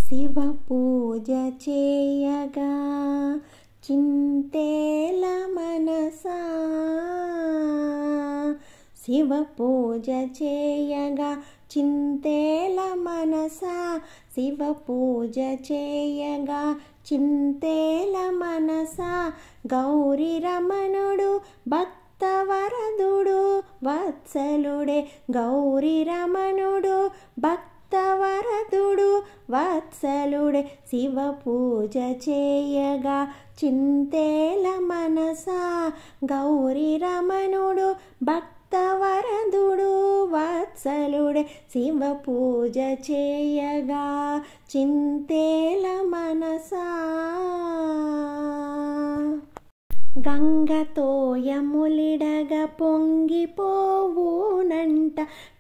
శివ పూజ చేయగా చింతేల మనసా, శివ పూజ చేయగా చింతేల మనసా, శివ పూజ చేయగా చింతేల మనసా. గౌరీ రమణుడు భక్తవరదుడు వత్సలుడే, గౌరీ రమణుడు భక్తవరదుడు వత్సలుడే. శివ పూజ చేయగా చింతేల మనసా, గౌరీ రమణుడు భక్తవరదుడు వత్సలుడే. శివ పూజ చేయగా చింతేల మనసా. గంగతోయములిడగ పొంగిపోవునంట,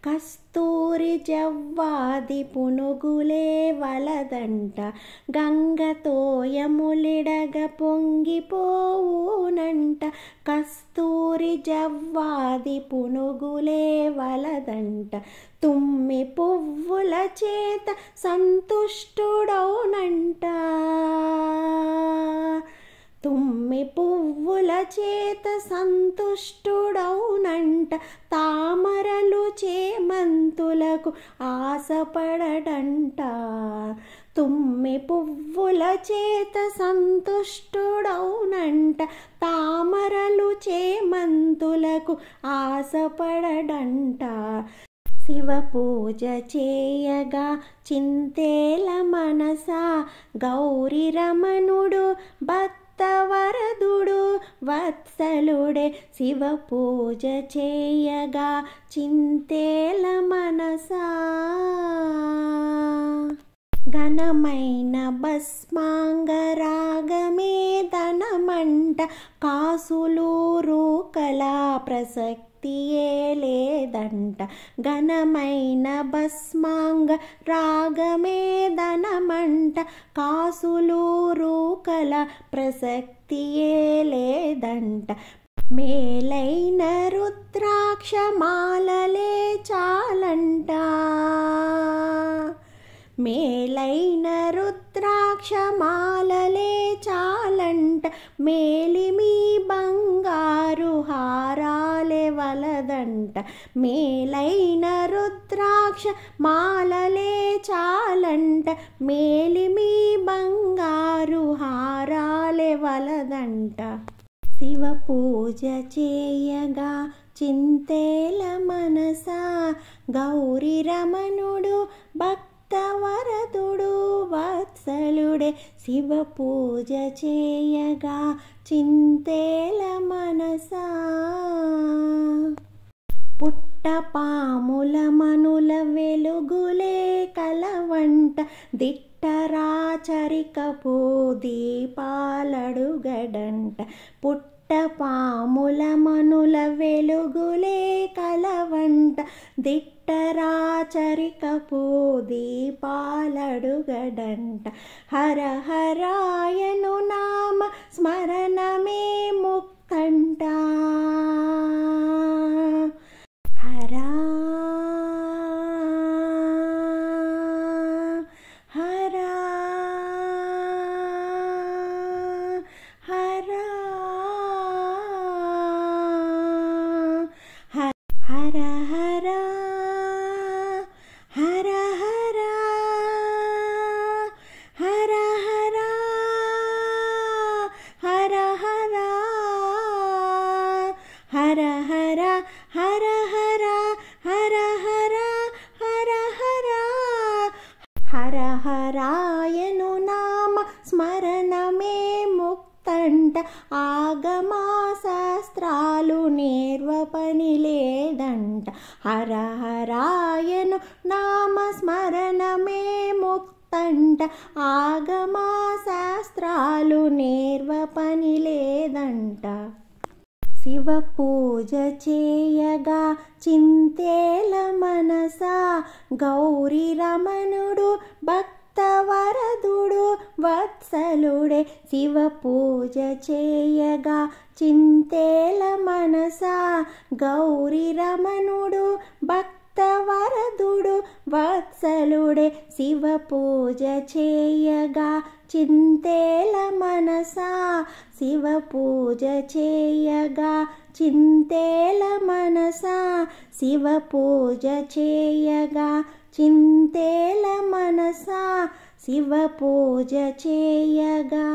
కస్తూరి జవ్వాది పునుగులే వలదంట. గంగతోయములిడగ పొంగిపోవునంట, కస్తూరి జవ్వాది పునుగులే వలదంట. తుమ్మి పువ్వుల చేత సంతుష్టుడౌనంట, తుమ్మి పువ్వుల చేత సంతుష్టుడౌనంట. తామరలు చేమంతులకు ఆశపడడంట, తుమ్మి పువ్వుల చేత సంతుష్టుడౌనంట. తామరలు చేమంతులకు ఆశపడడంట. శివ పూజ చేయగా చింతేల మనసా, గౌరీ రమణుడు భక్తవరదుడు వత్సలుడే. శివ పూజ చేయగా చింతేల మనసా. ఘనమైన భస్మాంగరాగమే ధనమంట, కాసులూరు కళా ప్రసక్తియే లేదంట. ఘనమైన భస్మాంగ రాగమే ధనమంట, కాసులూరు కళా ప్రసక్తియే లేదంట. మేలైన రుద్రాక్ష మాలలే చాలంట, మేలైన రుద్రాక్ష మాలలే చాలంట. మేలిమి బంగారు హారాలే వలదంట, మేలైన రుద్రాక్ష మాలలే చాలంట. మేలిమి బంగారు హారాలే వలదంట. శివ పూజ చేయగా చింతేల మనసా, గౌరీ రమణుడు భక్తవరదుడు వత్సలుడే. శివ పూజ చేయగా చింతేల మనసా. పుట్టపాముల మనుల వెలుగులే కలవంట, దిట్టరాచరికపు దీపాలడుగడంట. పుట్టపాముల మనుల వెలుగులే కలవంట, దిట్టరాచరికపు దీపాలడుగడంట. హర హరాయను నామ స్మరణమే ముక్తంట, హరా హరా హరా హర హర హర హర హర హర హర హర హర హర హర హర హర హర హర హర హరాయను నామ స్మరణమే ముక్తంట. ఆగమా శాస్త్రాలు నేర్వ పని లేదంట. హర హరాయను నామ స్మరణమే ముక్తంట. ఆగమా శాస్త్రాలు నేర్వ పని లేదంట. శివ పూజ చేయగా చింతేల మనసా, గౌరీ రమణుడు భక్తవరదుడు వత్సలుడే. శివ పూజ చేయగా చింతేల మనసా, గౌరీ రమణుడు భక్త భక్తవరదుడు వత్సలుడే శివ పూజ చేయగా చింతేల మనసా శివ పూజ చేయగా చింతేల మనసా శివ పూజ చేయగా చింతేల మనసా శివ పూజ చేయగా